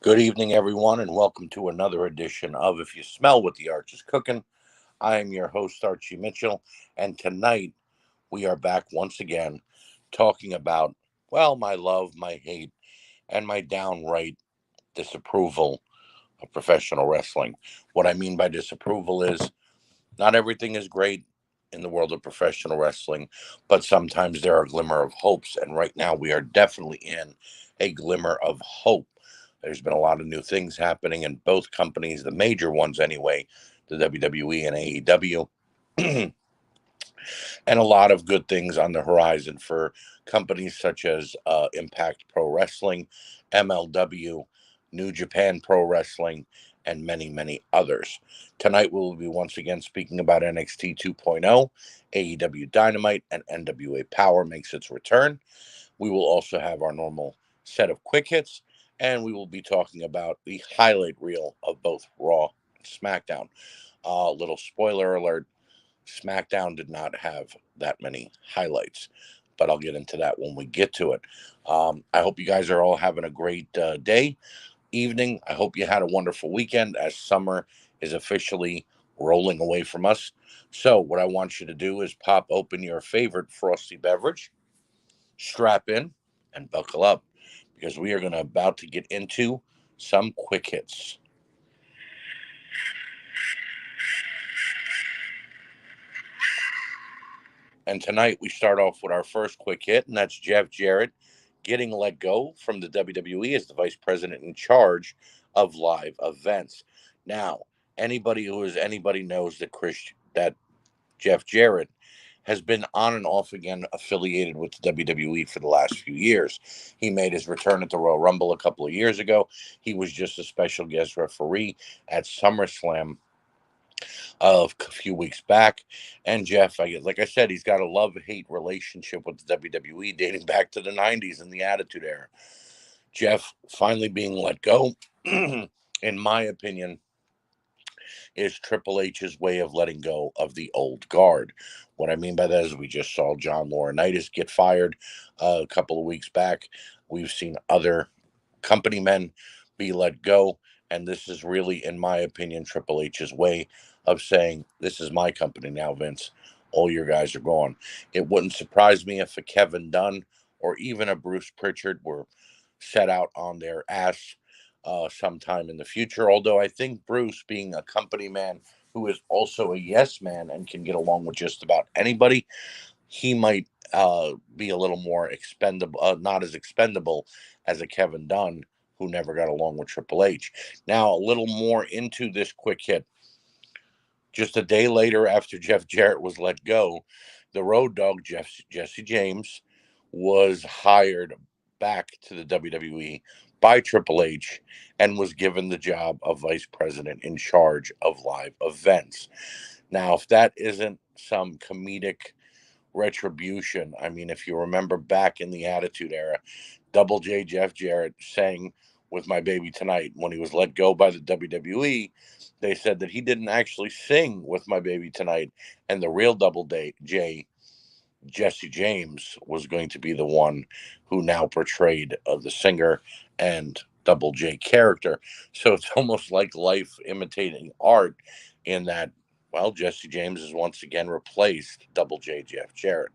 Good evening, everyone, and welcome to another edition of If You Smell What the Arch is Cooking. I am your host, Archie Mitchell, and tonight we are back once again talking about, well, my love, my hate, and my downright disapproval of professional wrestling. What I mean by disapproval is not everything is great in the world of professional wrestling, but sometimes there are a glimmer of hopes, and right now we are definitely in a glimmer of hope. There's been a lot of new things happening in both companies, the major ones anyway, the WWE and AEW, and a lot of good things on the horizon for companies such as Impact Pro Wrestling, MLW, New Japan Pro Wrestling, and many, many others. Tonight we will be once again speaking about NXT 2.0, AEW Dynamite, and NWA Power makes its return. We will also have our normal set of quick hits, and we will be talking about the highlight reel of both Raw and SmackDown. Little spoiler alert, SmackDown did not have that many highlights, but I'll get into that when we get to it. I hope you guys are all having a great day, evening. I hope you had a wonderful weekend as summer is officially rolling away from us. So, what I want you to do is pop open your favorite frosty beverage, strap in, and buckle up because we are about to get into some quick hits. And tonight we start off with our first quick hit, and that's Jeff Jarrett getting let go from the WWE as the vice president in charge of live events. Now, anybody knows that Jeff Jarrett has been on and off again affiliated with the WWE for the last few years. He made his return at the Royal Rumble a couple of years ago. He was just a special guest referee at SummerSlam a few weeks back. And Jeff, like I said, he's got a love-hate relationship with the WWE dating back to the 90s and the Attitude Era. Jeff finally being let go, in my opinion, is Triple H's way of letting go of the old guard. What I mean by that is we just saw John Laurinaitis get fired a couple of weeks back. We've seen other company men be let go. And this is really, in my opinion, Triple H's way of saying, this is my company now, Vince. All your guys are gone. It wouldn't surprise me if a Kevin Dunn or even a Bruce Pritchard were set out on their ass sometime in the future. Although I think Bruce, being a company man who is also a yes man and can get along with just about anybody, he might be a little more expendable, not as expendable as a Kevin Dunn who never got along with Triple H. Now, a little more into this quick hit. Just a day later, after Jeff Jarrett was let go, the Road Dogg, Jesse James, was hired back to the WWE by Triple H and was given the job of vice president in charge of live events. Now, if that isn't some comedic retribution, I mean, if you remember back in the Attitude Era, Double J Jeff Jarrett sang With My Baby Tonight when he was let go by the WWE. They said that he didn't actually sing With My Baby Tonight, and the real J, Jesse James, was going to be the one who now portrayed the singer and Double J character. So it's almost like life imitating art in that, well, Jesse James has once again replaced Double J Jeff Jarrett.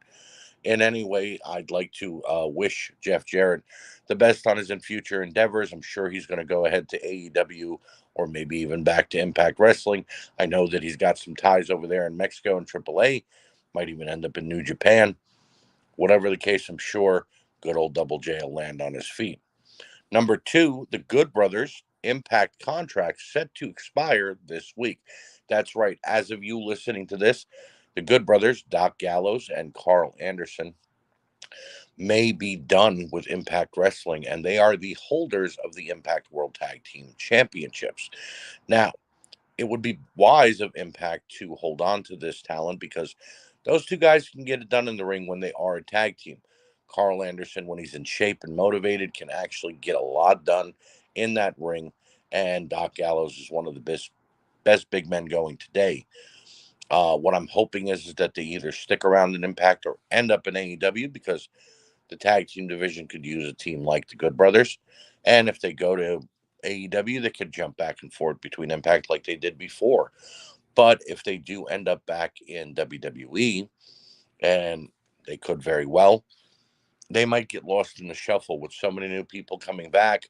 In any way, I'd like to wish Jeff Jarrett the best on his future endeavors. I'm sure he's going to go ahead to AEW or maybe even back to Impact Wrestling. I know that he's got some ties over there in Mexico and AAA. Might even end up in New Japan. Whatever the case, I'm sure good old Double J will land on his feet. Number two, the Good Brothers Impact contract set to expire this week. That's right. As of you listening to this, the Good Brothers, Doc Gallows and Carl Anderson, may be done with Impact Wrestling, and they are the holders of the Impact World Tag Team Championships. Now, it would be wise of Impact to hold on to this talent because those two guys can get it done in the ring when they are a tag team. Carl Anderson, when he's in shape and motivated, can actually get a lot done in that ring. And Doc Gallows is one of the best big men going today. What I'm hoping is that they either stick around in Impact or end up in AEW because the tag team division could use a team like the Good Brothers. And if they go to AEW, they could jump back and forth between Impact like they did before. But if they do end up back in WWE, and they could very well, they might get lost in the shuffle with so many new people coming back,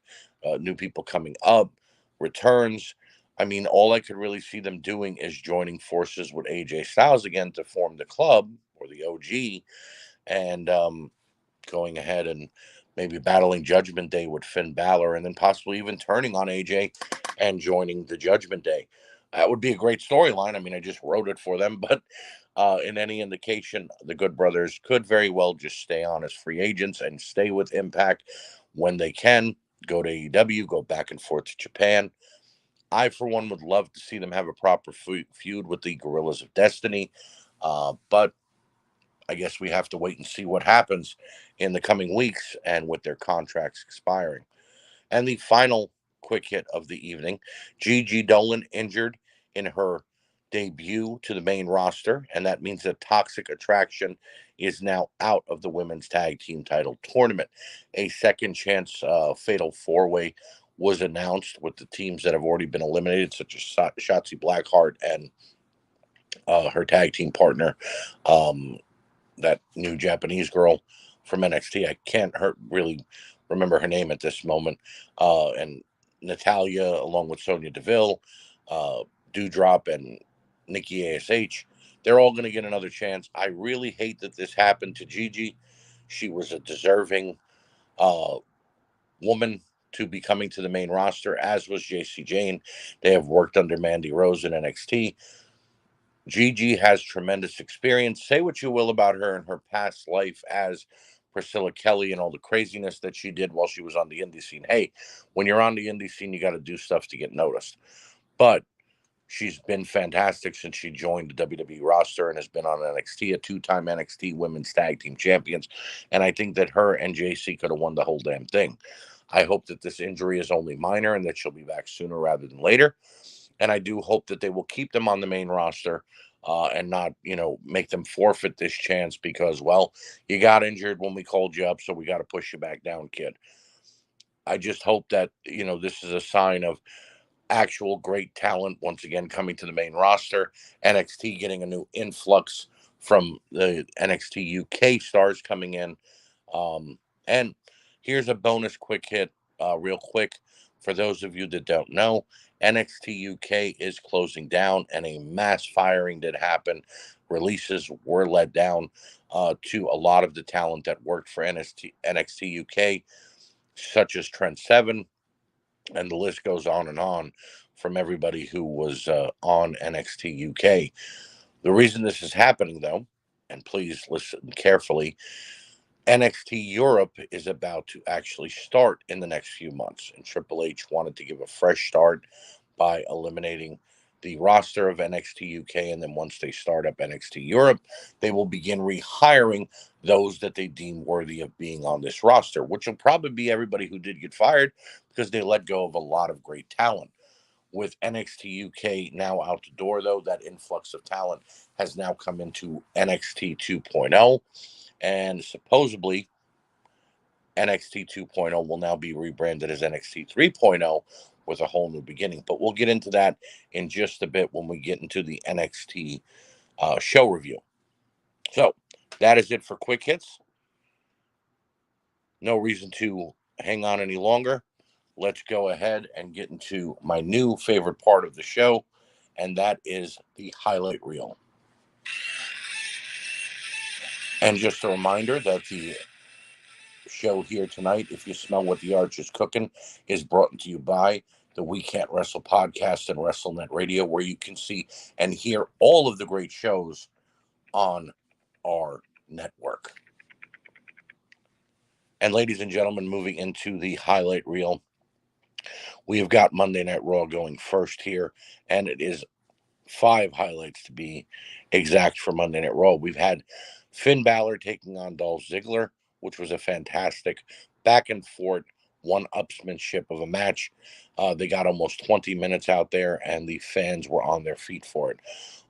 new people coming up, returns. I mean, all I could really see them doing is joining forces with AJ Styles again to form the club or the OG, and going ahead and maybe battling Judgment Day with Finn Balor, and then possibly even turning on AJ and joining the Judgment Day. That would be a great storyline. I mean, I just wrote it for them, but in any indication, the Good Brothers could very well just stay on as free agents and stay with Impact when they can. Go to AEW, go back and forth to Japan. I, for one, would love to see them have a proper feud with the Gorillas of Destiny, but I guess we have to wait and see what happens in the coming weeks and with their contracts expiring. And the final quick hit of the evening, Gigi Dolan injured in her debut to the main roster, and that means that Toxic Attraction is now out of the women's tag team title tournament. A second chance fatal four way was announced with the teams that have already been eliminated, such as Shotzi Blackheart and her tag team partner, um, that new Japanese girl from NXT. I can't really remember her name at this moment. And Natalia, along with Sonya Deville, Dewdrop, and Nikki ASH, they're all going to get another chance. I really hate that this happened to Gigi. She was a deserving uh, woman to be coming to the main roster, as was JC Jane. They have worked under Mandy Rose in NXT. Gigi has tremendous experience. Say what you will about her in her past life as Priscilla Kelly and all the craziness that she did while she was on the indie scene. Hey, when you're on the indie scene, you got to do stuff to get noticed. But she's been fantastic since she joined the WWE roster and has been on NXT, a two-time NXT Women's Tag Team Champions. And I think that her and JC could have won the whole damn thing. I hope that this injury is only minor and that she'll be back sooner rather than later. And I do hope that they will keep them on the main roster and not, make them forfeit this chance because, well, you got injured when we called you up, so we got to push you back down, kid. I just hope that, this is a sign of actual great talent once again coming to the main roster. NXT getting a new influx from the NXT UK stars coming in. And here's a bonus quick hit, real quick. For those of you that don't know, NXT UK is closing down, and a mass firing did happen. Releases were let down to a lot of the talent that worked for NXT UK, such as Trent Seven, and the list goes on from everybody who was on NXT UK. The reason this is happening, though, and please listen carefully, NXT Europe is about to actually start in the next few months, and Triple H wanted to give a fresh start by eliminating the roster of NXT UK, and then once they start up NXT Europe, they will begin rehiring those that they deem worthy of being on this roster, which will probably be everybody who did get fired because they let go of a lot of great talent. With NXT UK now out the door, though, that influx of talent has now come into NXT 2.0, and supposedly NXT 2.0 will now be rebranded as NXT 3.0 with a whole new beginning. But we'll get into that in just a bit when we get into the NXT show review. So that is it for quick hits. No reason to hang on any longer. Let's go ahead and get into my new favorite part of the show, and that is the highlight reel. And just a reminder that the show here tonight, If You Smell What the Arch is Cooking, is brought to you by the We Can't Wrestle podcast and WrestleNet Radio, where you can see and hear all of the great shows on our network. And ladies and gentlemen, moving into the highlight reel, we have got Monday Night Raw going first here, and it is 5 highlights to be exact for Monday Night Raw. We've had Finn Balor taking on Dolph Ziggler, which was a fantastic back and forth one-upsmanship of a match. They got almost 20 minutes out there, and the fans were on their feet for it.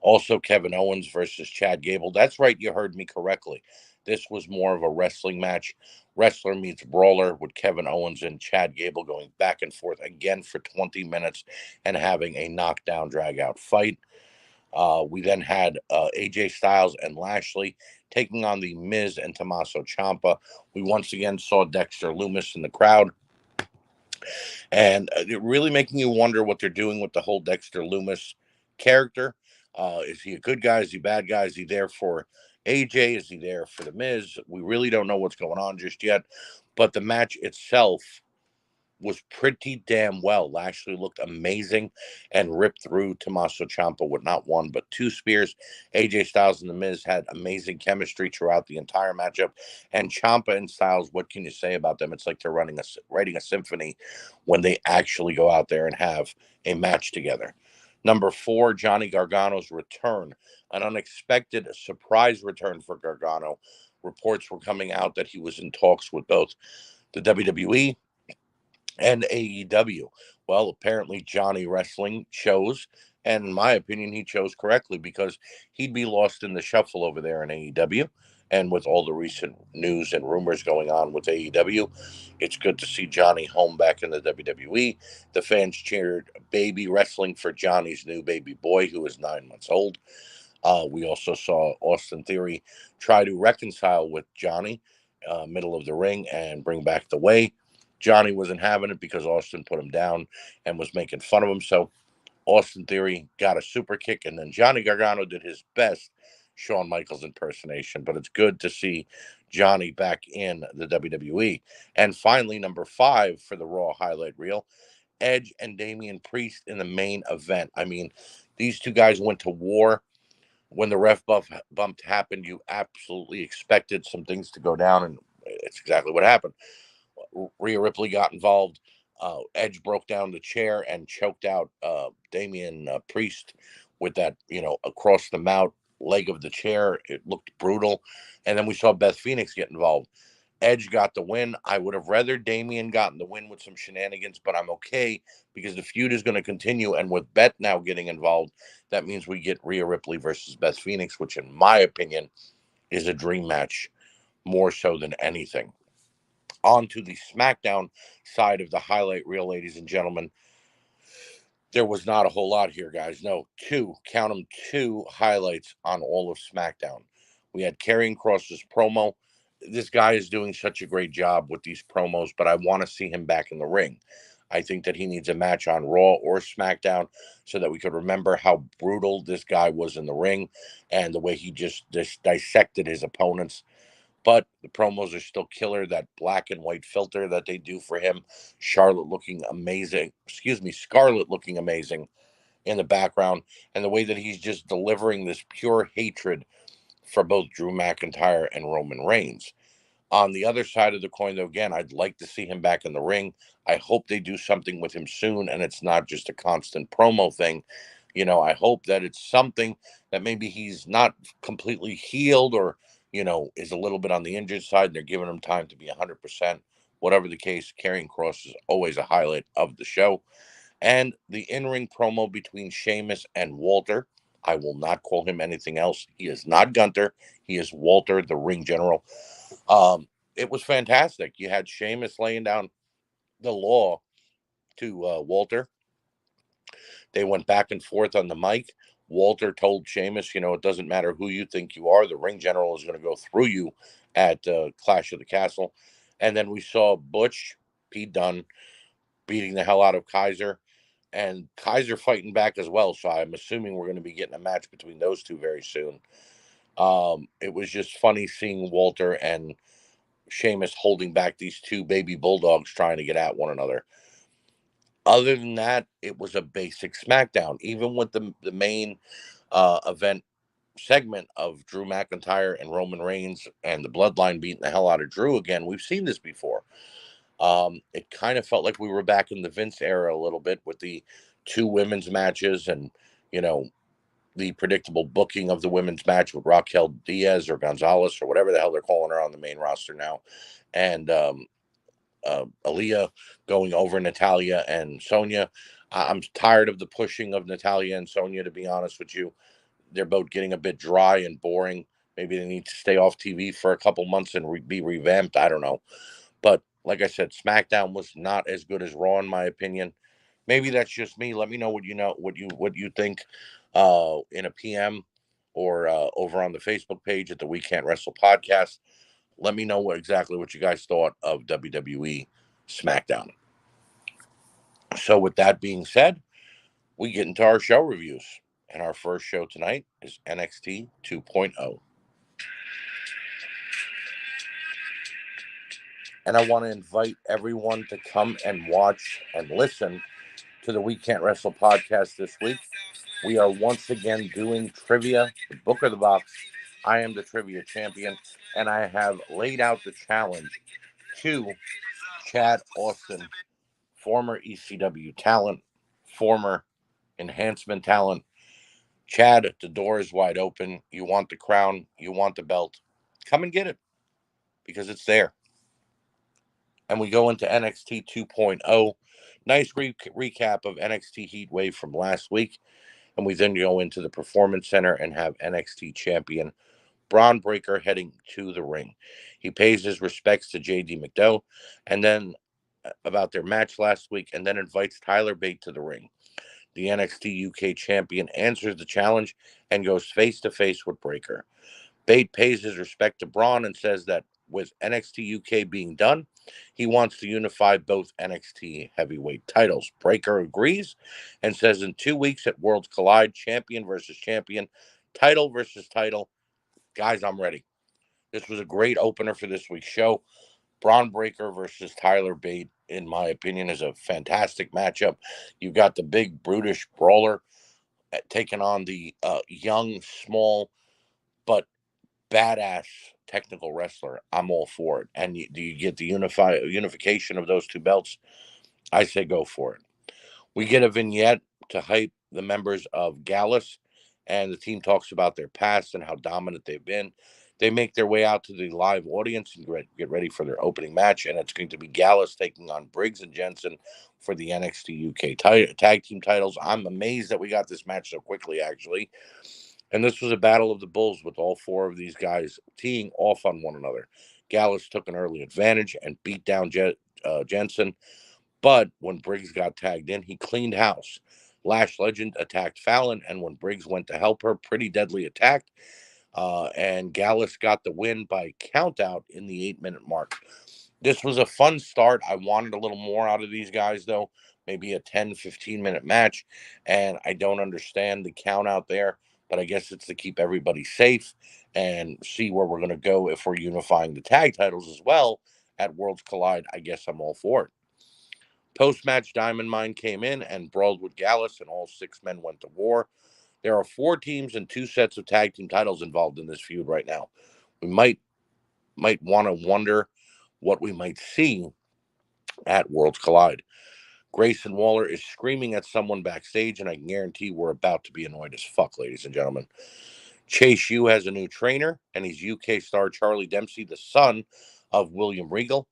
Also, Kevin Owens versus Chad Gable. That's right, you heard me correctly. This was more of a wrestling match. Wrestler meets brawler, with Kevin Owens and Chad Gable going back and forth again for 20 minutes and having a knockdown, drag out fight. We then had AJ Styles and Lashley taking on the Miz and Tommaso Ciampa. We once again saw Dexter Lumis in the crowd, and really making you wonder what they're doing with the whole Dexter Lumis character. Is he a good guy? Is he a bad guy? Is he there for AJ? Is he there for the Miz? We really don't know what's going on just yet. But the match itself was pretty damn well. Lashley looked amazing and ripped through Tommaso Ciampa with not one but two spears. AJ Styles and The Miz had amazing chemistry throughout the entire matchup. And Ciampa and Styles, what can you say about them? It's like they're writing a symphony when they actually go out there and have a match together. Number 4, Johnny Gargano's return. An unexpected surprise return for Gargano. Reports were coming out that he was in talks with both the WWE and AEW. Well, apparently Johnny Wrestling chose, and in my opinion, he chose correctly, because he'd be lost in the shuffle over there in AEW. And with all the recent news and rumors going on with AEW, it's good to see Johnny home back in the WWE. The fans cheered baby wrestling for Johnny's new baby boy, who is 9 months old. We also saw Austin Theory try to reconcile with Johnny, middle of the ring, and bring back the way. Johnny wasn't having it because Austin put him down and was making fun of him. So Austin Theory got a super kick, and then Johnny Gargano did his best Shawn Michaels impersonation. But it's good to see Johnny back in the WWE. And finally, number 5 for the Raw highlight reel, Edge and Damian Priest in the main event. I mean, these two guys went to war. When the bump happened, you absolutely expected some things to go down, and it's exactly what happened. Rhea Ripley got involved. Edge broke down the chair and choked out Damian Priest with that, across the mouth leg of the chair. It looked brutal. And then we saw Beth Phoenix get involved. Edge got the win. I would have rather Damian gotten the win with some shenanigans, but I'm okay because the feud is going to continue. And with Beth now getting involved, that means we get Rhea Ripley versus Beth Phoenix, which, in my opinion, is a dream match more so than anything. On to the SmackDown side of the highlight reel, ladies and gentlemen. There was not a whole lot here, guys. No, count them, two highlights on all of SmackDown. We had Karrion Kross's promo. This guy is doing such a great job with these promos, but I want to see him back in the ring. I think that he needs a match on Raw or SmackDown so that we could remember how brutal this guy was in the ring and the way he just dissected his opponents. But the promos are still killer. That black and white filter that they do for him, Charlotte looking amazing. Excuse me, Scarlett looking amazing in the background, and the way that he's just delivering this pure hatred for both Drew McIntyre and Roman Reigns. On the other side of the coin, though, again, I'd like to see him back in the ring. I hope they do something with him soon, and it's not just a constant promo thing. I hope that it's something that maybe he's not completely healed, or, is a little bit on the injured side, and they're giving him time to be 100%. Whatever the case, Karrion Kross is always a highlight of the show. And the in-ring promo between Sheamus and Walter. I will not call him anything else. He is not Gunter. He is Walter, the ring general. It was fantastic. You had Sheamus laying down the law to Walter. They went back and forth on the mic. Walter told Sheamus, it doesn't matter who you think you are. The ring general is going to go through you at Clash of the Castle. And then we saw Butch, Pete Dunne, beating the hell out of Kaiser. And Kaiser fighting back as well. So I'm assuming we're going to be getting a match between those two very soon. It was just funny seeing Walter and Sheamus holding back these two baby bulldogs trying to get at one another. Other than that, it was a basic SmackDown. Even with the main event segment of Drew McIntyre and Roman Reigns and the Bloodline beating the hell out of Drew again, we've seen this before. It kind of felt like we were back in the Vince era a little bit with the two women's matches and, the predictable booking of the women's match with Raquel Diaz or Gonzalez or whatever the hell they're calling her on the main roster now. And Aaliyah going over Natalia and Sonya. I'm tired of the pushing of Natalia and Sonya, to be honest with you. They're both getting a bit dry and boring. Maybe they need to stay off TV for a couple months and be revamped. I don't know. But like I said, SmackDown was not as good as Raw in my opinion. Maybe that's just me. Let me know what you think in a PM or over on the Facebook page at the We Can't Wrestle podcast. Let me know exactly what you guys thought of WWE SmackDown. So with that being said, we get into our show reviews. And our first show tonight is NXT 2.0. And I want to invite everyone to come and watch and listen to the We Can't Wrestle podcast this week. We are once again doing trivia, the book of the box. I am the trivia champion, and I have laid out the challenge to Chad Austin, former ECW talent, former enhancement talent. Chad, the door is wide open. You want the crown, you want the belt. Come and get it because it's there. And we go into NXT 2.0. Nice recap of NXT Heatwave from last week. And we then go into the Performance Center and have NXT champion Braun Breaker heading to the ring. He pays his respects to JD McDowell and then about their match last week and then invites Tyler Bate to the ring. The NXT UK champion answers the challenge and goes face to face with Breaker. Bate pays his respect to Braun and says that with NXT UK being done, he wants to unify both NXT heavyweight titles. Breaker agrees and says in 2 weeks at Worlds Collide, champion versus champion, title versus title. Guys, I'm ready. This was a great opener for this week's show. Braun Breaker versus Tyler Bate, in my opinion, is a fantastic matchup. You've got the big, brutish brawler taking on the young, small, but badass technical wrestler. I'm all for it. And do you get the unification of those two belts? I say go for it. We get a vignette to hype the members of Gallus, and the team talks about their past and how dominant they've been. They make their way out to the live audience and get ready for their opening match, and it's going to be Gallus taking on Briggs and Jensen for the NXT UK tag team titles. I'm amazed that we got this match so quickly, actually. And this was a battle of the bulls with all four of these guys teeing off on one another. Gallus took an early advantage and beat down Jensen. But when Briggs got tagged in, he cleaned house. Lash Legend attacked Fallon, and when Briggs went to help her, Pretty Deadly attacked. And Gallus got the win by countout in the 8-minute mark. This was a fun start. I wanted a little more out of these guys, though. Maybe a 10, 15-minute match. And I don't understand the count out there, but I guess it's to keep everybody safe and see where we're going to go if we're unifying the tag titles as well at Worlds Collide. I guess I'm all for it. Post-match, Diamond Mine came in and brawled with Gallus, and all 6 men went to war. There are 4 teams and 2 sets of tag team titles involved in this feud right now. We might want to wonder what we might see at Worlds Collide. Grayson Waller is screaming at someone backstage, and I can guarantee we're about to be annoyed as fuck, ladies and gentlemen. Chase U has a new trainer, and he's UK star Charlie Dempsey, the son of William Regal.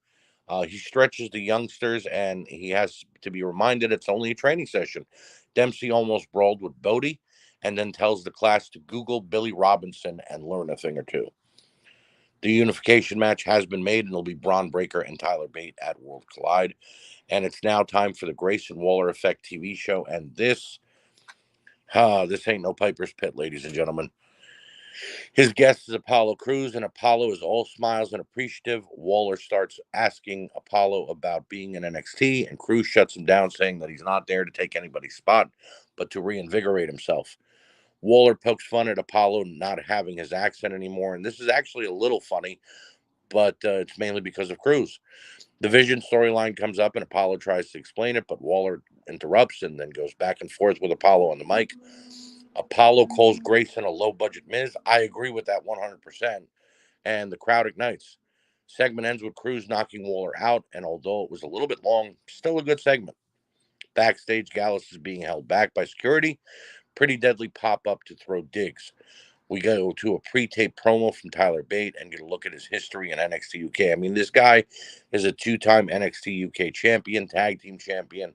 He stretches the youngsters, and he has to be reminded it's only a training session. Dempsey almost brawled with Bodie, and then tells the class to Google Billy Robinson and learn a thing or two. The unification match has been made, and it'll be Braun Breaker and Tyler Bate at World Collide. And it's now time for the Grayson Waller Effect TV show. And this ain't no Piper's Pit, ladies and gentlemen. His guest is Apollo Crews, and Apollo is all smiles and appreciative. Waller starts asking Apollo about being in NXT, and Crews shuts him down, saying that he's not there to take anybody's spot, but to reinvigorate himself. Waller pokes fun at Apollo not having his accent anymore, and this is actually a little funny, but it's mainly because of Crews. The Vision storyline comes up, and Apollo tries to explain it, but Waller interrupts and then goes back and forth with Apollo on the mic. Apollo calls Grayson a low-budget Miz. I agree with that 100%, and the crowd ignites. Segment ends with Crews knocking Waller out, and although it was a little bit long, still a good segment. Backstage, Gallus is being held back by security. Pretty Deadly pop up to throw digs. We go to a pre-tape promo from Tyler Bate and get a look at his history in NXT UK. I mean, this guy is a 2-time NXT UK champion, tag team champion,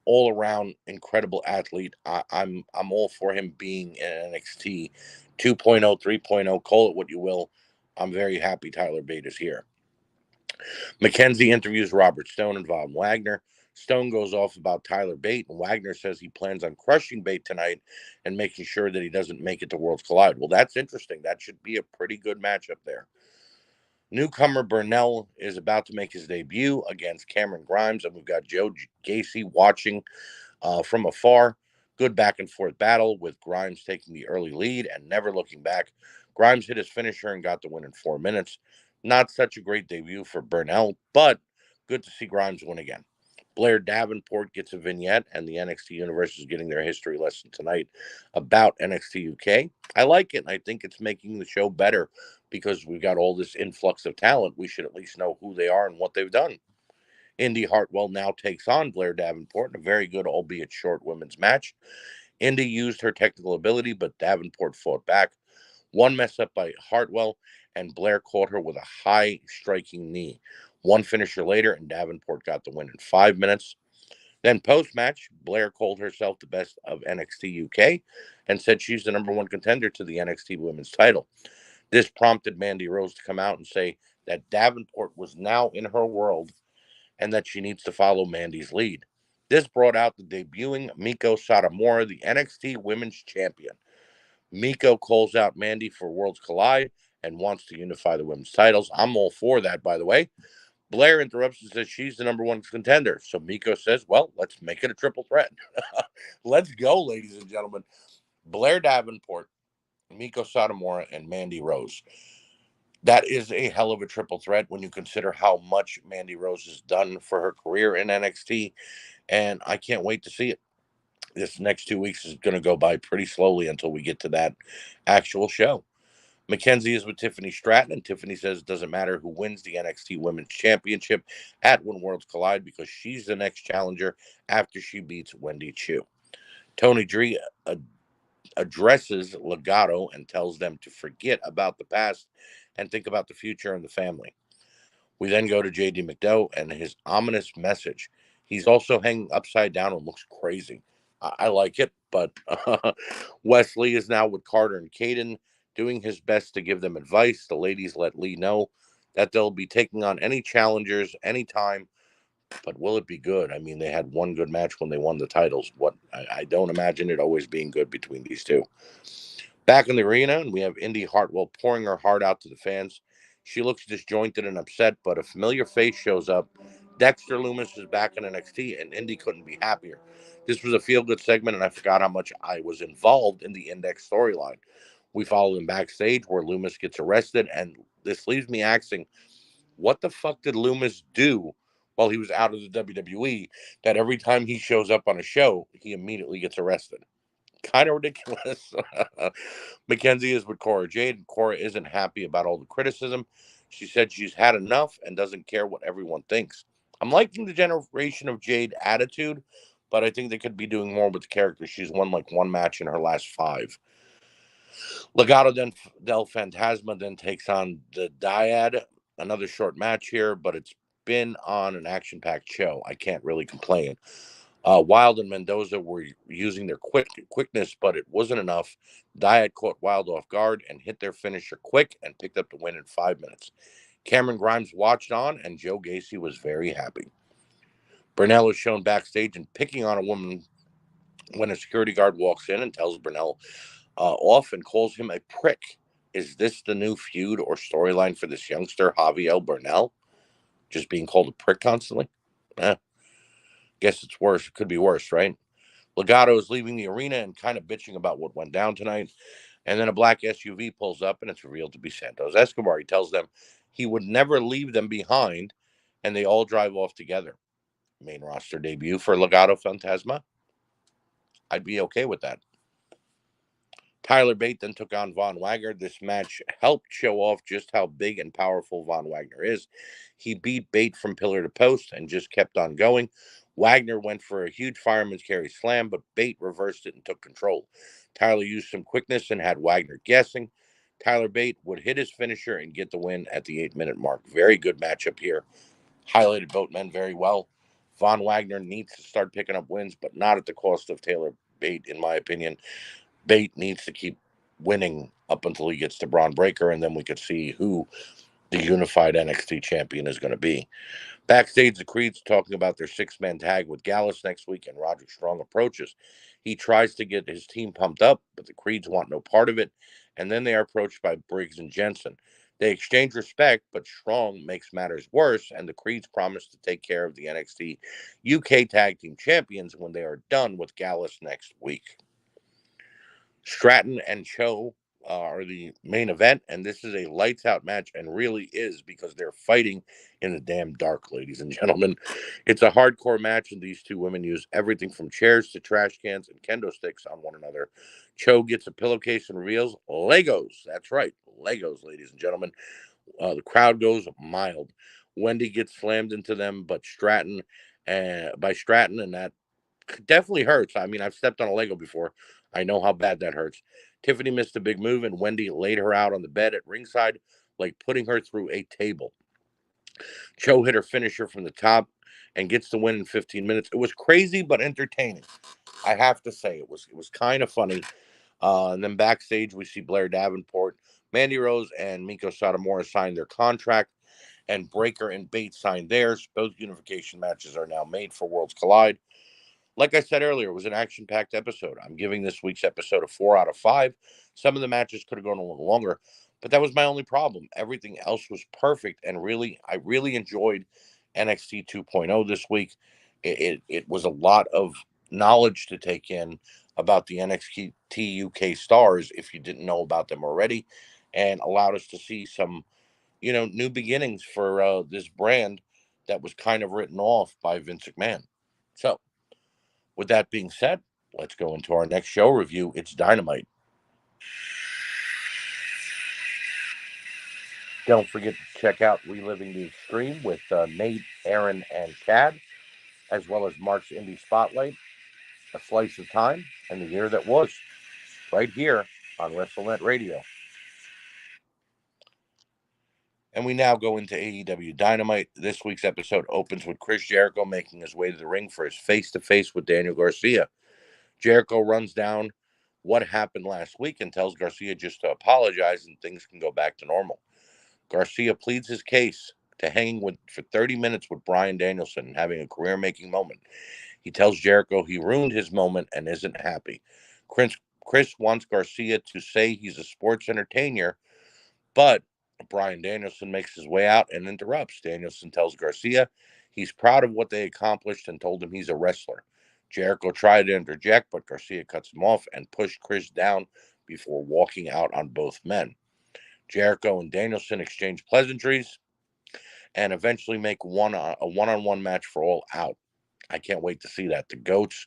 all around incredible athlete. I'm all for him being in NXT 2.0, 3.0, call it what you will. I'm very happy Tyler Bate is here. Mackenzie interviews Robert Stone and Von Wagner. Stone goes off about Tyler Bate, and Wagner says he plans on crushing Bate tonight and making sure that he doesn't make it to Worlds Collide. Well, that's interesting. That should be a pretty good matchup there. Newcomer Burnell is about to make his debut against Cameron Grimes, and we've got Joe Gacy watching from afar. Good back and forth battle with Grimes taking the early lead and never looking back. Grimes hit his finisher and got the win in 4 minutes. Not such a great debut for Burnell, but good to see Grimes win again. Blair Davenport gets a vignette, and the NXT Universe is getting their history lesson tonight about NXT UK. I like it, and I think it's making the show better because we've got all this influx of talent. We should at least know who they are and what they've done. Indy Hartwell now takes on Blair Davenport in a very good, albeit short, women's match. Indy used her technical ability, but Davenport fought back. One mess up by Hartwell, and Blair caught her with a high striking knee. One finisher later, and Davenport got the win in 5 minutes. Then post-match, Blair called herself the best of NXT UK and said she's the #1 contender to the NXT Women's title. This prompted Mandy Rose to come out and say that Davenport was now in her world and that she needs to follow Mandy's lead. This brought out the debuting Miko Satomura, the NXT Women's Champion. Miko calls out Mandy for Worlds Collide and wants to unify the women's titles. I'm all for that, by the way. Blair interrupts and says she's the #1 contender. So Miko says, well, let's make it a triple threat. Let's go, ladies and gentlemen. Blair Davenport, Miko Satomura, and Mandy Rose. That is a hell of a triple threat when you consider how much Mandy Rose has done for her career in NXT, and I can't wait to see it. This next 2 weeks is going to go by pretty slowly until we get to that actual show. Mackenzie is with Tiffany Stratton, and Tiffany says it doesn't matter who wins the NXT Women's Championship at When Worlds Collide because she's the next challenger after she beats Wendy Chu. Tony Dree addresses Legato and tells them to forget about the past and think about the future and the family. We then go to JD McDowell and his ominous message. He's also hanging upside down and looks crazy. I like it, but Wesley is now with Carter and Caden, doing his best to give them advice. The ladies let Lee know that they'll be taking on any challengers anytime, but will it be good? I mean, they had one good match when they won the titles. I don't imagine it always being good between these two. Back in the arena, and we have Indy Hartwell pouring her heart out to the fans. She looks disjointed and upset, but a familiar face shows up. Dexter Lumis is back in NXT, and Indy couldn't be happier. This was a feel-good segment, and I forgot how much I was involved in the Index storyline. We follow him backstage where Lumis gets arrested, and this leaves me asking, what the fuck did Lumis do while he was out of the WWE that every time he shows up on a show, he immediately gets arrested? Kind of ridiculous. Mackenzie is with Cora Jade. Cora isn't happy about all the criticism. She said she's had enough and doesn't care what everyone thinks. I'm liking the Generation of Jade attitude, but I think they could be doing more with the character. She's won like one match in her last 5. Legado del Fantasma then takes on the Dyad. Another short match here, but it's been on an action-packed show. I can't really complain. Wild and Mendoza were using their quickness, but it wasn't enough. Dyad caught Wild off guard and hit their finisher quick and picked up the win in 5 minutes. Cameron Grimes watched on, and Joe Gacy was very happy. Burnell is shown backstage and picking on a woman when a security guard walks in and tells Burnell off and calls him a prick. Is this the new feud or storyline for this youngster, Javier Burnell? Just being called a prick constantly? Guess it's worse. It could be worse, right? Legato is leaving the arena and kind of bitching about what went down tonight. And then a black SUV pulls up and it's revealed to be Santos Escobar. He tells them he would never leave them behind, and they all drive off together. Main roster debut for Legado Fantasma. I'd be okay with that. Tyler Bate then took on Von Wagner. This match helped show off just how big and powerful Von Wagner is. He beat Bate from pillar to post and just kept on going. Wagner went for a huge fireman's carry slam, but Bate reversed it and took control. Tyler used some quickness and had Wagner guessing. Tyler Bate would hit his finisher and get the win at the 8-minute mark. Very good matchup here. Highlighted both men very well. Von Wagner needs to start picking up wins, but not at the cost of Taylor Bate, in my opinion. Bate needs to keep winning up until he gets to Braun Breaker, and then we could see who the unified NXT champion is going to be. Backstage, the Creeds talking about their six-man tag with Gallus next week, and Roderick Strong approaches. He tries to get his team pumped up, but the Creeds want no part of it, and then they are approached by Briggs and Jensen. They exchange respect, but Strong makes matters worse, and the Creeds promise to take care of the NXT UK Tag Team Champions when they are done with Gallus next week. Stratton and Cho are the main event, and this is a lights out match, and really is, because they're fighting in the damn dark, ladies and gentlemen. It's a hardcore match, and these two women use everything from chairs to trash cans and kendo sticks on one another. Cho gets a pillowcase and reveals Legos. That's right, Legos, ladies and gentlemen. The crowd goes mild. Wendy gets slammed into them, but Stratton, and that definitely hurts. I mean, I've stepped on a Lego before. I know how bad that hurts. Tiffany missed a big move, and Wendy laid her out on the bed at ringside, like putting her through a table. Cho hit her finisher from the top and gets the win in 15 minutes. It was crazy but entertaining. I have to say, it was kind of funny. And then backstage, we see Blair Davenport, Mandy Rose, and Miko Satomura sign their contract, and Breaker and Bates signed theirs. Both unification matches are now made for Worlds Collide. Like I said earlier, it was an action-packed episode. I'm giving this week's episode a 4 out of 5. Some of the matches could have gone a little longer, but that was my only problem. Everything else was perfect, and I really enjoyed NXT 2.0 this week. It was a lot of knowledge to take in about the NXT UK stars if you didn't know about them already, and allowed us to see some, new beginnings for this brand that was kind of written off by Vince McMahon. So, with that being said, let's go into our next show review. It's Dynamite. Don't forget to check out Reliving the Extreme with Nate, Aaron, and Chad, as well as Mark's Indie Spotlight, A Slice of Time, and The Year That Was, right here on WrestleNet Radio. And we now go into AEW Dynamite. This week's episode opens with Chris Jericho making his way to the ring for his face-to-face with Daniel Garcia. Jericho runs down what happened last week and tells Garcia just to apologize and things can go back to normal. Garcia pleads his case to hanging for 30 minutes with Bryan Danielson and having a career-making moment. He tells Jericho he ruined his moment and isn't happy. Chris wants Garcia to say he's a sports entertainer, but Bryan Danielson makes his way out and interrupts. Danielson tells Garcia he's proud of what they accomplished and told him he's a wrestler. Jericho tried to interject, but Garcia cuts him off and pushed Chris down before walking out on both men. Jericho and Danielson exchange pleasantries and eventually make a one-on-one match for All Out. I can't wait to see that. The GOATs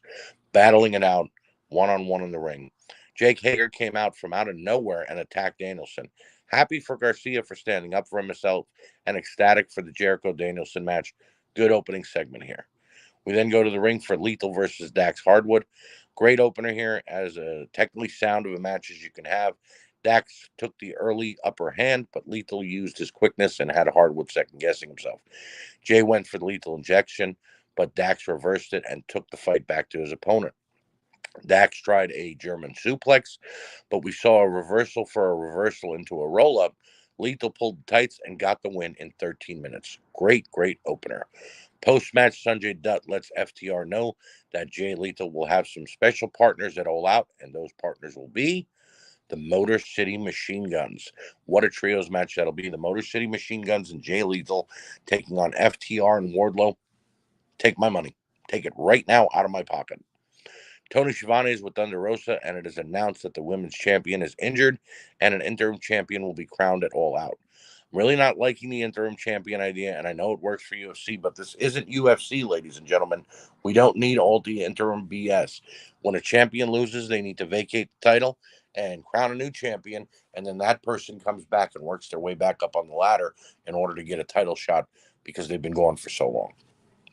battling it out one-on-one in the ring. Jake Hager came out from out of nowhere and attacked Danielson. Happy for Garcia for standing up for himself and ecstatic for the Jericho-Danielson match. Good opening segment here. We then go to the ring for Lethal versus Dax Hardwood. Great opener here, as technically sound of a match as you can have. Dax took the early upper hand, but Lethal used his quickness and had Hardwood second-guessing himself. Jay went for the lethal injection, but Dax reversed it and took the fight back to his opponent. Dax tried a German suplex, but we saw a reversal for a reversal into a roll-up. Lethal pulled the tights and got the win in 13 minutes. Great opener. Post-match, Sanjay Dutt lets FTR know that Jay Lethal will have some special partners at All Out, and those partners will be the Motor City Machine Guns. What a trios match that'll be. The Motor City Machine Guns and Jay Lethal taking on FTR and Wardlow. Take my money. Take it right now out of my pocket. Tony Schiavone is with Thunder Rosa, and it is announced that the women's champion is injured and an interim champion will be crowned at All Out. I'm really not liking the interim champion idea, and I know it works for UFC, but this isn't UFC, ladies and gentlemen. We don't need all the interim BS. When a champion loses, they need to vacate the title and crown a new champion, and then that person comes back and works their way back up on the ladder in order to get a title shot because they've been gone for so long.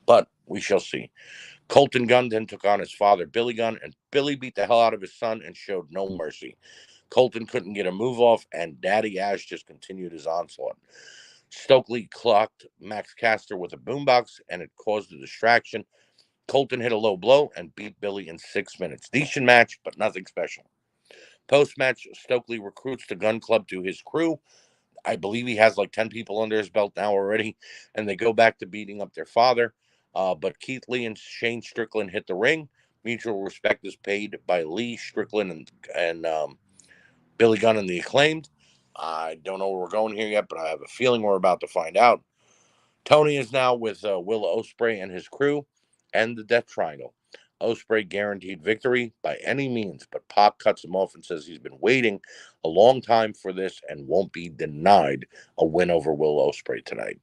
But we shall see. Colton Gunn then took on his father, Billy Gunn, and Billy beat the hell out of his son and showed no mercy. Colton couldn't get a move off, and Daddy Ash just continued his onslaught. Stokely clocked Max Caster with a boombox, and it caused a distraction. Colton hit a low blow and beat Billy in 6 minutes. Decent match, but nothing special. Post-match, Stokely recruits the Gun Club to his crew. I believe he has like 10 people under his belt now already, and they go back to beating up their father. But Keith Lee and Shane Strickland hit the ring. Mutual respect is paid by Lee, Strickland, and Billy Gunn and the Acclaimed. I don't know where we're going here yet, but I have a feeling we're about to find out. Tony is now with Will Ospreay and his crew and the Death Triangle. Ospreay guaranteed victory by any means, but Pac cuts him off and says he's been waiting a long time for this and won't be denied a win over Will Ospreay tonight.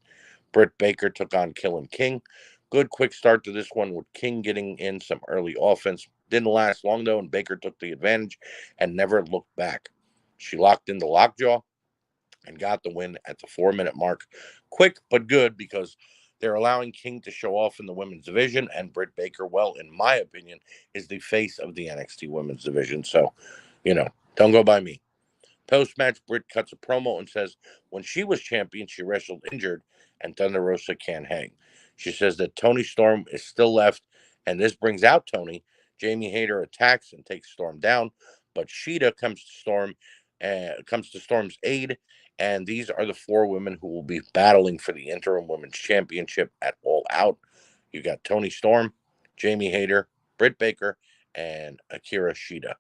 Britt Baker took on Killing King. Good quick start to this one with King getting in some early offense. Didn't last long though, and Baker took the advantage and never looked back. She locked in the lockjaw and got the win at the 4-minute mark. Quick but good because they're allowing King to show off in the women's division, and Britt Baker, well, in my opinion, is the face of the NXT women's division. So, don't go by me. Post-match, Britt cuts a promo and says when she was champion, she wrestled injured, and Thunder Rosa can't hang. She says that Toni Storm is still left, and this brings out Toni. Jamie Hayter attacks and takes Storm down, but Sheeta comes to Storm's aid, and these are the 4 women who will be battling for the interim women's championship at All Out. You got Toni Storm, Jamie Hayter, Britt Baker, and Akira Shida.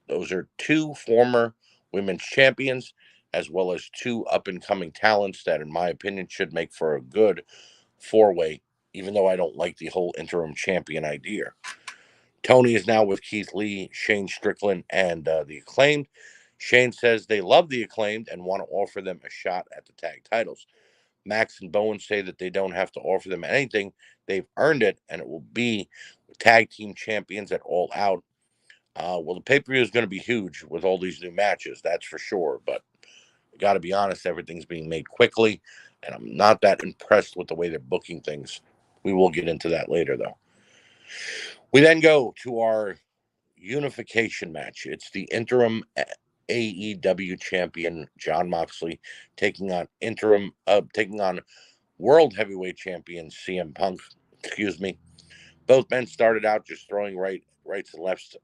Those are 2 former women's champions, as well as 2 up-and-coming talents that, in my opinion, should make for a good 4-way, even though I don't like the whole interim champion idea. Tony is now with Keith Lee, Shane Strickland, and the Acclaimed. Shane says they love the Acclaimed and want to offer them a shot at the tag titles. Max and Bowen say that they don't have to offer them anything. They've earned it, and it will be tag team champions at All Out. Well, the pay-per-view is going to be huge with all these new matches, that's for sure. But I got to be honest, everything's being made quickly, and I'm not that impressed with the way they're booking things. We will get into that later, though. We then go to our unification match. It's the interim AEW champion Jon Moxley taking on world heavyweight champion CM Punk. Excuse me. Both men started out just throwing rights and lefts,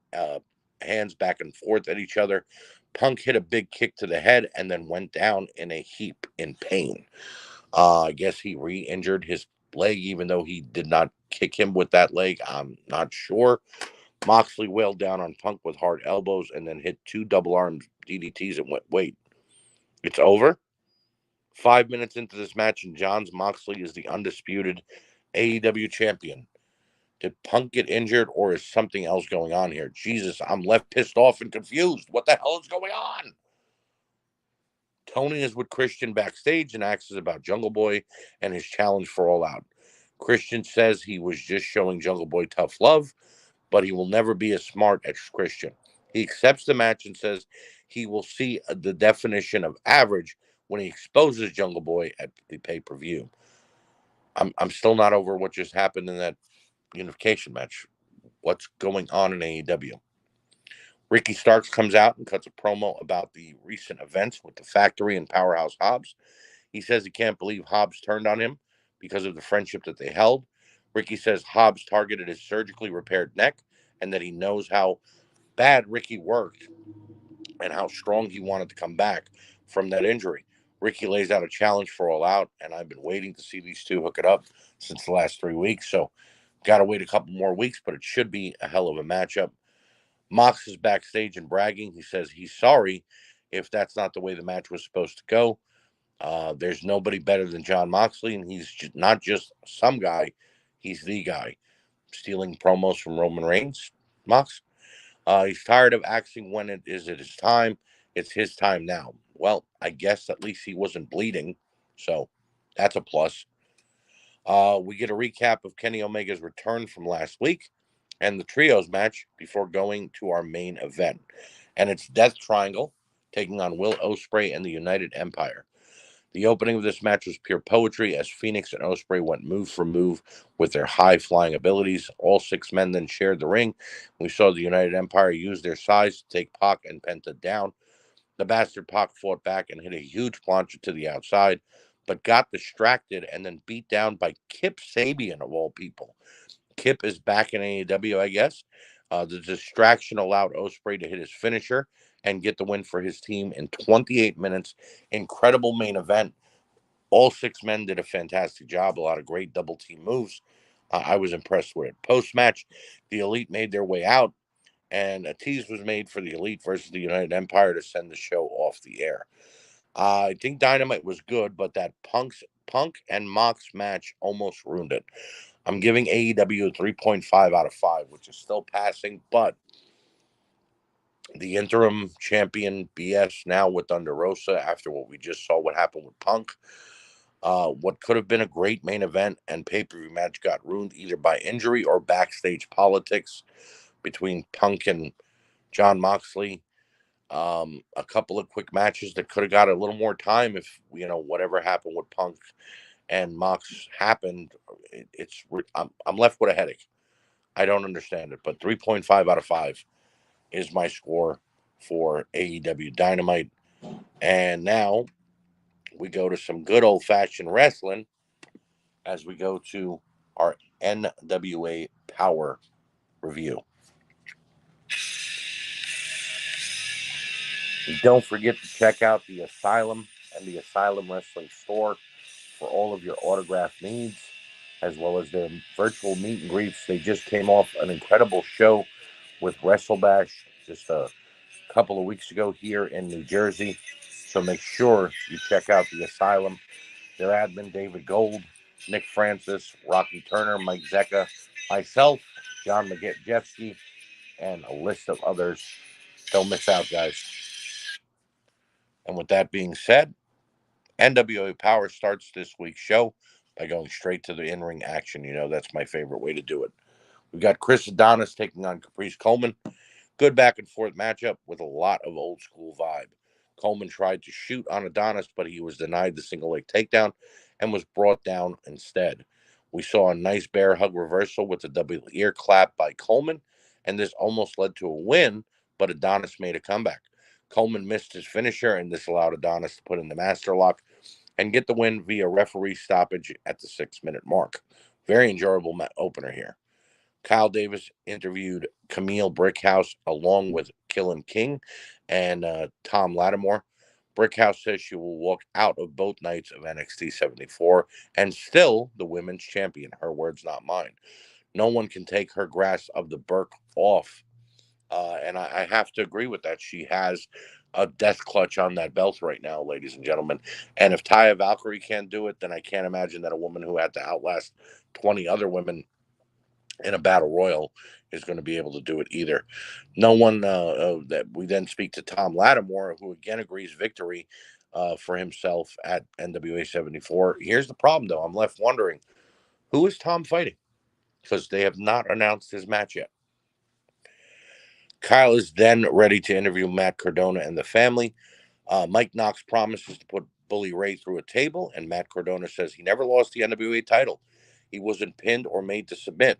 hands back and forth at each other. Punk hit a big kick to the head and then went down in a heap in pain. I guess he re-injured his leg, even though he did not kick him with that leg. I'm not sure. Moxley wailed down on Punk with hard elbows and then hit 2 double arm DDTs and went, wait, it's over? 5 minutes into this match, and Jon Moxley is the undisputed AEW champion. Did Punk get injured, or is something else going on here? Jesus, I'm left pissed off and confused. What the hell is going on? Tony is with Christian backstage and asks about Jungle Boy and his challenge for All Out. Christian says he was just showing Jungle Boy tough love, but he will never be as smart as Christian. He accepts the match and says he will see the definition of average when he exposes Jungle Boy at the pay-per-view. I'm still not over what just happened in that unification match. What's going on in AEW? Ricky Starks comes out and cuts a promo about the recent events with the Factory and Powerhouse Hobbs. He says he can't believe Hobbs turned on him because of the friendship that they held. Ricky says Hobbs targeted his surgically repaired neck and that he knows how bad Ricky worked and how strong he wanted to come back from that injury. Ricky lays out a challenge for All Out, and I've been waiting to see these two hook it up since the last 3 weeks. So, got to wait a couple more weeks, but it should be a hell of a matchup. Mox is backstage and bragging. He says he's sorry if that's not the way the match was supposed to go. There's nobody better than Jon Moxley, and he's not just some guy. He's the guy. Stealing promos from Roman Reigns, Mox. He's tired of acting when it is his time. It's his time now. Well, I guess at least he wasn't bleeding, so that's a plus. We get a recap of Kenny Omega's return from last week and the trios match before going to our main event. And it's Death Triangle taking on Will Ospreay and the United Empire. The opening of this match was pure poetry as Phoenix and Ospreay went move for move with their high-flying abilities. All 6 men then shared the ring. We saw the United Empire use their size to take Pac and Penta down. The bastard Pac fought back and hit a huge plancha to the outside, but got distracted and then beat down by Kip Sabian, of all people. Kip is back in AEW, I guess. The distraction allowed Ospreay to hit his finisher and get the win for his team in 28 minutes. Incredible main event. All six men did a fantastic job. A lot of great double team moves. I was impressed with it. Post match, the Elite made their way out, and a tease was made for the Elite versus the United Empire to send the show off the air. I think Dynamite was good, but that Punk and Mox match almost ruined it. I'm giving AEW a 3.5 out of 5, which is still passing, but the interim champion BS now with Thunder Rosa after what we just saw what happened with Punk. What could have been a great main event and pay-per-view match got ruined either by injury or backstage politics between Punk and John Moxley. A couple of quick matches that could have got a little more time if whatever happened with Punk and Mox happened. I'm left with a headache. I don't understand it, but 3.5 out of 5 is my score for AEW Dynamite. And now we go to some good old-fashioned wrestling as we go to our NWA Power review. Don't forget to check out the Asylum and the Asylum Wrestling store for all of your autograph needs, as well as their virtual meet and greets. They just came off an incredible show with WrestleBash just a couple of weeks ago here in New Jersey. So make sure you check out the Asylum. Their admin, David Gold, Nick Francis, Rocky Turner, Mike Zecca, myself, John Magejewski, and a list of others. Don't miss out, guys. And with that being said, NWA Power starts this week's show by going straight to the in-ring action. That's my favorite way to do it. We've got Chris Adonis taking on Caprice Coleman. Good back and forth matchup with a lot of old school vibe. Coleman tried to shoot on Adonis, but he was denied the single leg takedown and was brought down instead. We saw a nice bear hug reversal with a double ear clap by Coleman, and this almost led to a win, but Adonis made a comeback. Coleman missed his finisher, and this allowed Adonis to put in the master lock and get the win via referee stoppage at the 6-minute mark. Very enjoyable opener here. Kyle Davis interviewed Camille Brickhouse along with Killen King and Tom Lattimore. Brickhouse says she will walk out of both nights of NXT 74 and still the women's champion. Her words, not mine. No one can take her grasp of the Burke off. And I have to agree with that. She has a death clutch on that belt right now, ladies and gentlemen. And if Taya Valkyrie can't do it, then I can't imagine that a woman who had to outlast 20 other women in a battle royal is going to be able to do it either. No one that we then speak to Tom Lattimore, who again agrees victory for himself at NWA 74. Here's the problem, though. I'm left wondering, who is Tom fighting? Because they have not announced his match yet. Kyle is then ready to interview Matt Cardona and the family. Mike Knox promises to put Bully Ray through a table, and Matt Cardona says he never lost the NWA title. He wasn't pinned or made to submit.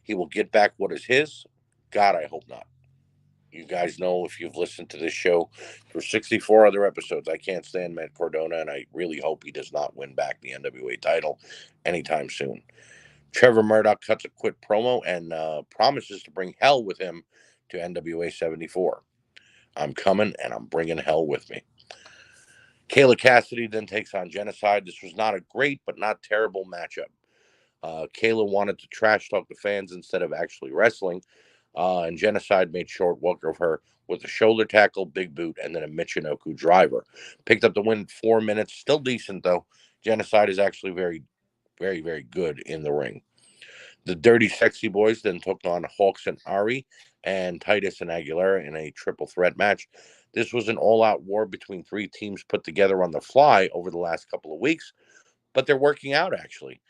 He will get back what is his. God, I hope not. You guys know, if you've listened to this show for 64 other episodes, I can't stand Matt Cardona, and I really hope he does not win back the NWA title anytime soon. Trevor Murdoch cuts a quick promo and promises to bring hell with him to NWA 74. I'm coming, and I'm bringing hell with me. Kayla Cassidy then takes on Genocide. This was not a great but not terrible matchup. Kayla wanted to trash talk the fans instead of actually wrestling, and Genocide made short work of her with a shoulder tackle, big boot, and then a Michinoku driver. Picked up the win in 4 minutes. Still decent, though. Genocide is actually very, very, very good in the ring. The Dirty Sexy Boys then took on Hawks and Ari and Titus and Aguilera in a triple threat match. This was an all-out war between three teams put together on the fly over the last couple of weeks, but they're working out, actually.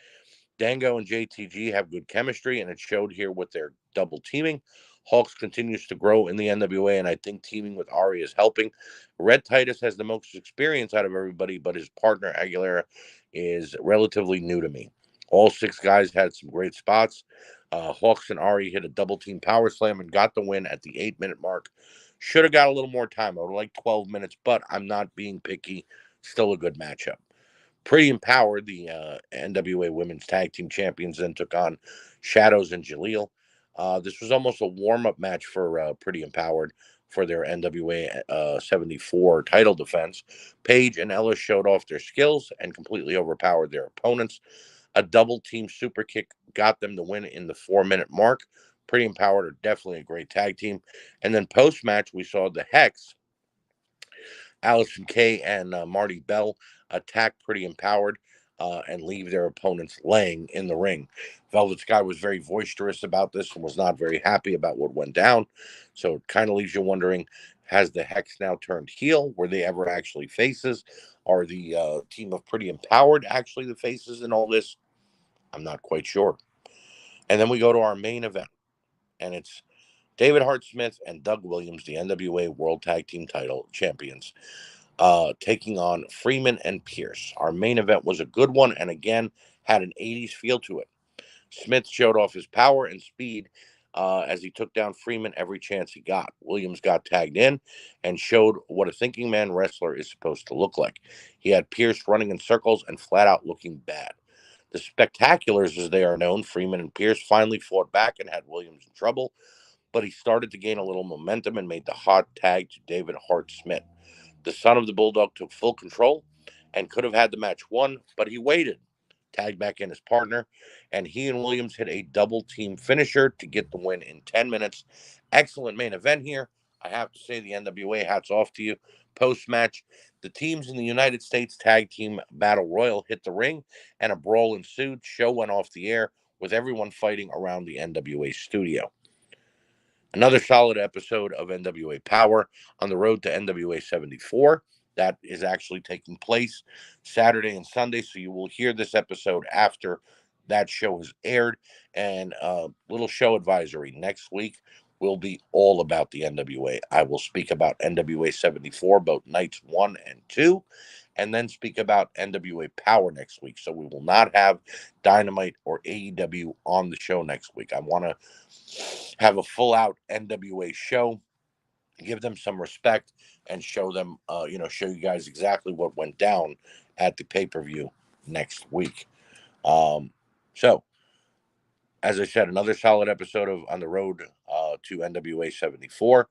Dango and JTG have good chemistry, and it showed here with their double teaming. Hawks continues to grow in the NWA, and I think teaming with Ari is helping. Red Titus has the most experience out of everybody, but his partner Aguilera is relatively new to me. All six guys had some great spots. Hawks and Ari hit a double team power slam and got the win at the 8-minute mark. Should have got a little more time. I would like 12 minutes, but I'm not being picky. Still a good matchup. Pretty Empowered, the NWA Women's Tag Team Champions, then took on Shadows and Jaleel. This was almost a warm-up match for Pretty Empowered for their NWA 74 title defense. Paige and Ellis showed off their skills and completely overpowered their opponents. A double team super kick got them the win in the 4-minute mark. Pretty Empowered are definitely a great tag team. And then post match, we saw the Hex, Allison Kay and Marty Bell attack Pretty Empowered and leave their opponents laying in the ring. Velvet Sky was very boisterous about this and was not very happy about what went down. So it kind of leaves you wondering, has the Hex now turned heel? Were they ever actually faces? Are the team of Pretty Empowered actually the faces in all this? I'm not quite sure. And then we go to our main event, and it's David Hart Smith and Doug Williams, the NWA World Tag Team Title champions, taking on Freeman and Pierce. Our main event was a good one, and again had an 80s feel to it. Smith showed off his power and speed as he took down Freeman every chance he got. Williams got tagged in and showed what a thinking man wrestler is supposed to look like. He had Pierce running in circles and flat out looking bad. The Spectaculars, as they are known, Freeman and Pierce, finally fought back and had Williams in trouble, but he started to gain a little momentum and made the hot tag to David Hart Smith. The son of the Bulldog took full control and could have had the match won, but he waited, tagged back in his partner, and he and Williams hit a double team finisher to get the win in 10 minutes. Excellent main event here. I have to say, the NWA, hats off to you. Post match, the teams in the United States Tag Team Battle Royal hit the ring, and a brawl ensued. Show went off the air with everyone fighting around the NWA studio. Another solid episode of NWA Power on the road to NWA 74. That is actually taking place Saturday and Sunday, so you will hear this episode after that show has aired. And little show advisory next week will be all about the NWA. I will speak about NWA 74, both nights 1 and 2, and then speak about NWA Power next week. So we will not have Dynamite or AEW on the show next week. I want to have a full out NWA show, give them some respect, and show them, show you guys exactly what went down at the pay per view next week. So, as I said, another solid episode of On the Road to NWA 74.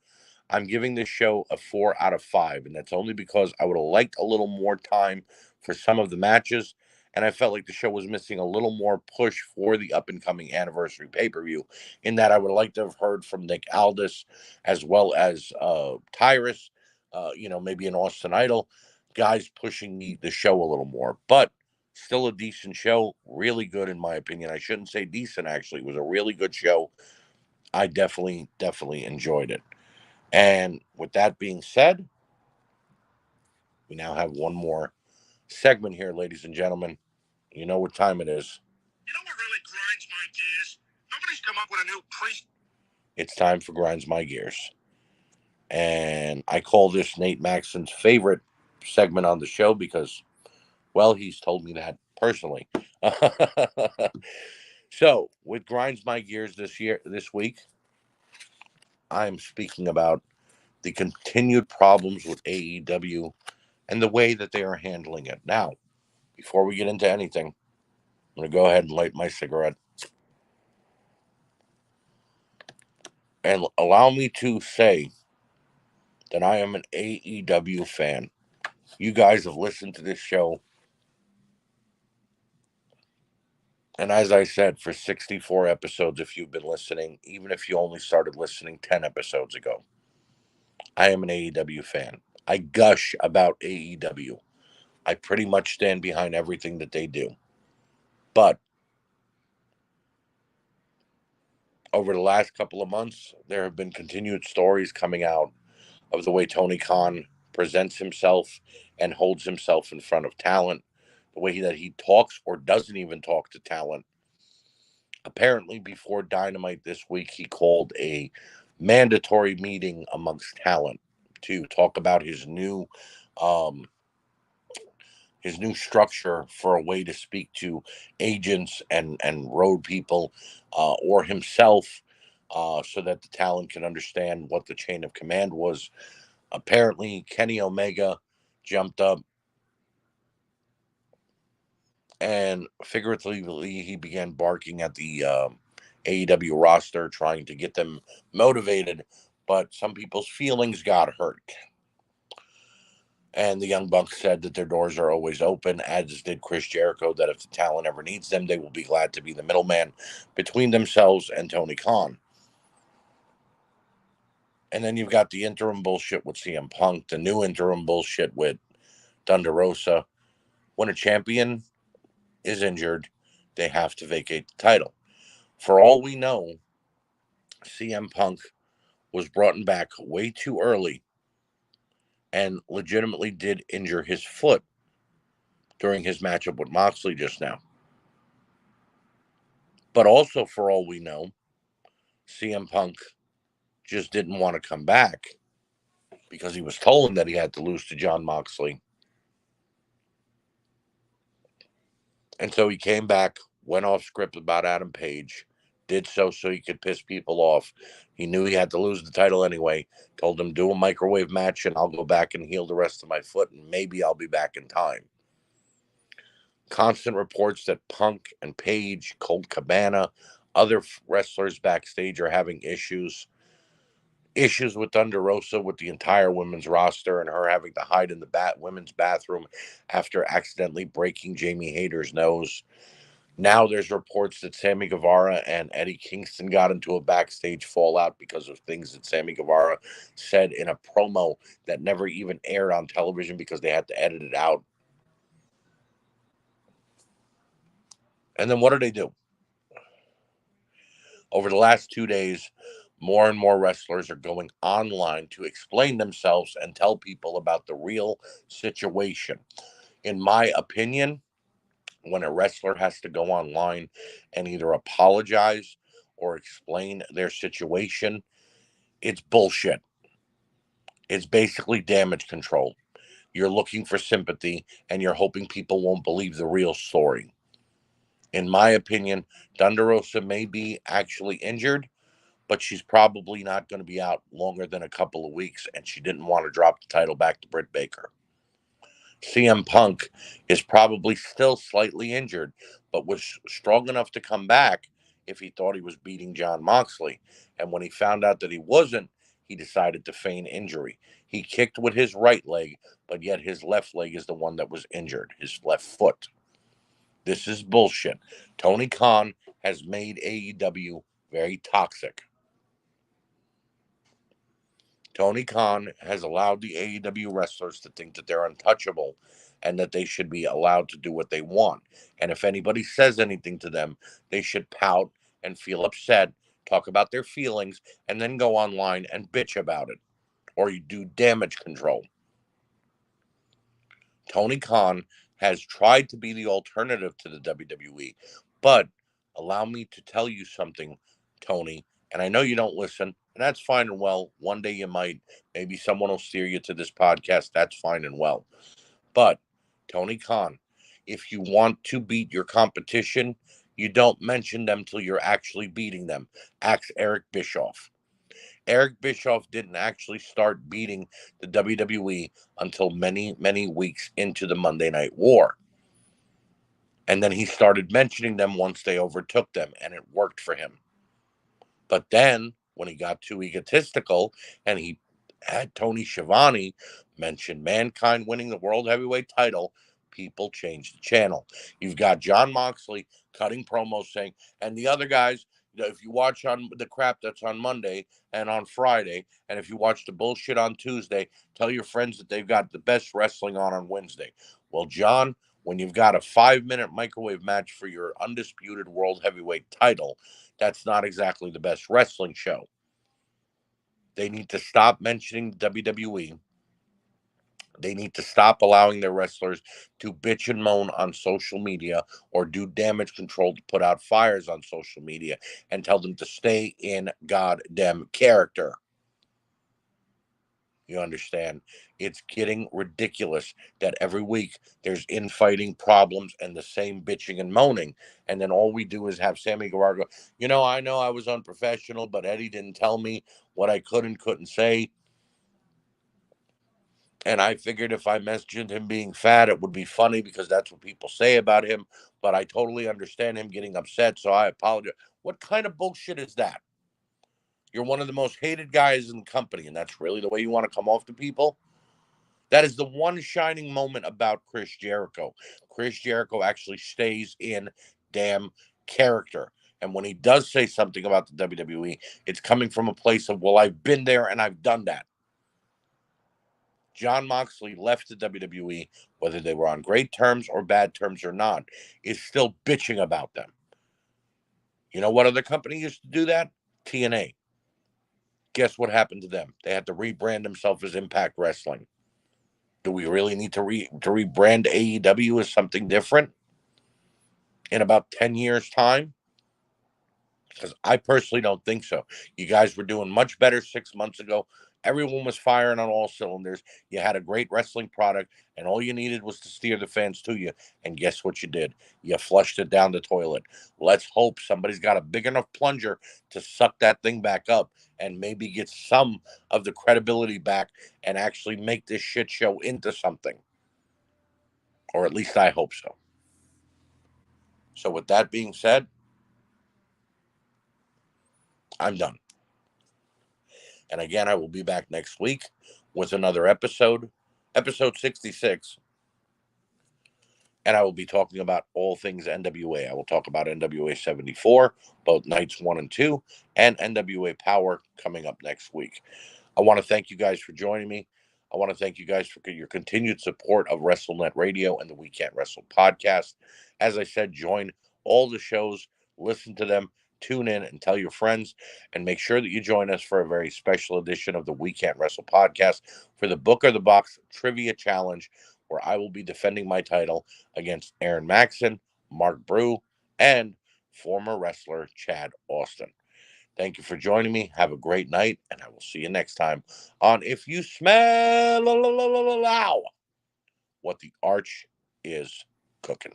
I'm giving this show a 4 out of 5, and that's only because I would have liked a little more time for some of the matches, and I felt like the show was missing a little more push for the up and coming anniversary pay per view. In that, I would like to have heard from Nick Aldis as well as Tyrus, maybe an Austin Idol, guys pushing the show a little more, but. Still a decent show, really good in my opinion. I shouldn't say decent, actually. It was a really good show. I definitely enjoyed it. And with that being said, we now have one more segment here, ladies and gentlemen. You know what time it is. You know what really grinds my gears? Nobody's come up with a new priest. It's time for Grinds My Gears. And I call this Nate Maxon's favorite segment on the show because, well, he's told me that personally. So, with Grinds My Gears this week, I'm speaking about the continued problems with AEW and the way that they are handling it. Now, before we get into anything, I'm going to go ahead and light my cigarette. And allow me to say that I am an AEW fan. You guys have listened to this show. And as I said, for 64 episodes, if you've been listening, even if you only started listening 10 episodes ago, I am an AEW fan. I gush about AEW. I pretty much stand behind everything that they do. But over the last couple of months, there have been continued stories coming out of the way Tony Khan presents himself and holds himself in front of talent, the way that he talks or doesn't even talk to talent. Apparently, before Dynamite this week, he called a mandatory meeting amongst talent to talk about um, his new structure for a way to speak to agents and road people or himself, so that the talent can understand what the chain of command was. Apparently, Kenny Omega jumped up and figuratively he began barking at the AEW roster, trying to get them motivated, but some people's feelings got hurt. And the Young Bucks said that their doors are always open, as did Chris Jericho, that if the talent ever needs them, they will be glad to be the middleman between themselves and Tony Khan. And then you've got the interim bullshit with CM Punk, the new interim bullshit with Thunder Rosa. When a champion is injured, they have to vacate the title. For all we know, CM Punk was brought back way too early and legitimately did injure his foot during his matchup with Moxley just now. But also, for all we know, CM Punk just didn't want to come back because he was told that he had to lose to Jon Moxley. And so he came back, went off script about Adam Page, did so he could piss people off. He knew he had to lose the title anyway, told him, do a microwave match and I'll go back and heal the rest of my foot and maybe I'll be back in time. Constant reports that Punk and Page, Colt Cabana, other wrestlers backstage are having issues with Thunder Rosa, with the entire women's roster, and her having to hide in the women's bathroom after accidentally breaking Jamie Hayter's nose. Now there's reports that Sammy Guevara and Eddie Kingston got into a backstage fallout because of things that Sammy Guevara said in a promo that never even aired on television because they had to edit it out. And then what do? Over the last 2 days, more and more wrestlers are going online to explain themselves and tell people about the real situation. In my opinion, when a wrestler has to go online and either apologize or explain their situation, it's bullshit. It's basically damage control. You're looking for sympathy and you're hoping people won't believe the real story. In my opinion, Thunder Rosa may be actually injured, but she's probably not going to be out longer than a couple of weeks, and she didn't want to drop the title back to Britt Baker. CM Punk is probably still slightly injured, but was strong enough to come back if he thought he was beating Jon Moxley. And when he found out that he wasn't, he decided to feign injury. He kicked with his right leg, but yet his left leg is the one that was injured, his left foot. This is bullshit. Tony Khan has made AEW very toxic. Tony Khan has allowed the AEW wrestlers to think that they're untouchable and that they should be allowed to do what they want. And if anybody says anything to them, they should pout and feel upset, talk about their feelings, and then go online and bitch about it. Or you do damage control. Tony Khan has tried to be the alternative to the WWE, but allow me to tell you something, Tony, and I know you don't listen, and that's fine and well. One day you might, maybe someone will steer you to this podcast. That's fine and well. But Tony Khan, if you want to beat your competition, you don't mention them till you're actually beating them. Ask Eric Bischoff. Eric Bischoff didn't actually start beating the WWE until many, many weeks into the Monday Night War. And then he started mentioning them once they overtook them, and it worked for him. But then, when he got too egotistical and he had Tony Schiavone mention Mankind winning the World Heavyweight title, people changed the channel. You've got Jon Moxley cutting promos saying, and the other guys, if you watch on the crap that's on Monday and on Friday, and if you watch the bullshit on Tuesday, tell your friends that they've got the best wrestling on Wednesday. Well, John, when you've got a 5-minute microwave match for your undisputed world heavyweight title, that's not exactly the best wrestling show. They need to stop mentioning WWE. They need to stop allowing their wrestlers to bitch and moan on social media or do damage control to put out fires on social media, and tell them to stay in goddamn character. You understand? It's getting ridiculous that every week there's infighting problems and the same bitching and moaning. And then all we do is have Sammy Guevara go, I know I was unprofessional, but Eddie didn't tell me what I could and couldn't say. And I figured if I mentioned him being fat, it would be funny because that's what people say about him. But I totally understand him getting upset, so I apologize. What kind of bullshit is that? You're one of the most hated guys in the company, and that's really the way you want to come off to people? That is the one shining moment about Chris Jericho. Chris Jericho actually stays in damn character. And when he does say something about the WWE, it's coming from a place of, well, I've been there and I've done that. Jon Moxley left the WWE, whether they were on great terms or bad terms or not, is still bitching about them. You know what other company used to do that? TNA. Guess what happened to them? They had to rebrand themselves as Impact Wrestling. Do we really need to rebrand AEW as something different in about 10 years' time? Because I personally don't think so. You guys were doing much better 6 months ago. Everyone was firing on all cylinders. You had a great wrestling product, and all you needed was to steer the fans to you. And guess what you did? You flushed it down the toilet. Let's hope somebody's got a big enough plunger to suck that thing back up and maybe get some of the credibility back and actually make this shit show into something. Or at least I hope so. So, with that being said, I'm done. And again, I will be back next week with another episode 66. And I will be talking about all things NWA. I will talk about NWA 74, both nights 1 and 2, and NWA Power coming up next week. I want to thank you guys for joining me. I want to thank you guys for your continued support of WrestleNet Radio and the We Can't Wrestle podcast. As I said, join all the shows, listen to them, tune in, and tell your friends. And make sure that you join us for a very special edition of the We Can't Wrestle podcast for the Book or the Box Trivia Challenge, where I will be defending my title against Aaron Maxon, Mark Brew, and former wrestler Chad Austin. Thank you for joining me. Have a great night, and I will see you next time on If You Smell what the Arch is Cooking.